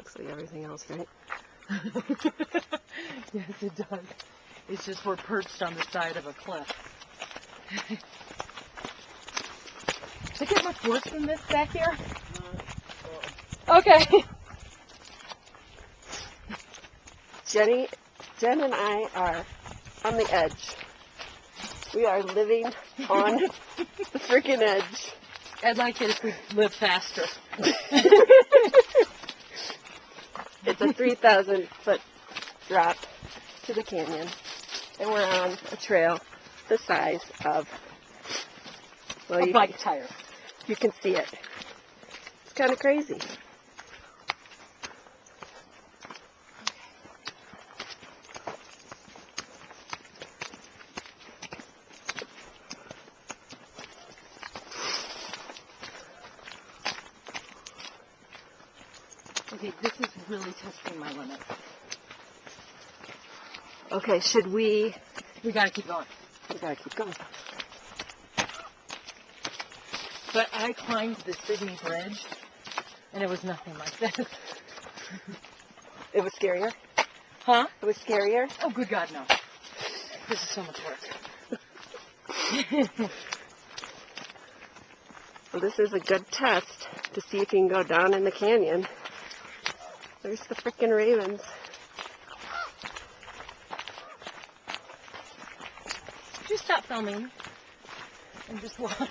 looks like everything else, right? Yes, it does. It's just we're perched on the side of a cliff. Does it get much worse than this back here? Okay. Jen and I are on the edge. We are living on the freaking edge. I'd like it if we lived faster. It's a 3,000 foot drop to the canyon, and we're on a trail the size of, well, A bike tire. You can see it. It's kind of crazy. Okay, this is really testing my limit. Okay, should we? We gotta keep going. We gotta keep going. But I climbed the Sydney Bridge, and it was nothing like this. It was scarier? Huh? It was scarier? Oh, good God, no. This is so much work. Well, this is a good test to see if you can go down in the canyon. There's the frickin' ravens. Just stop filming and just walk.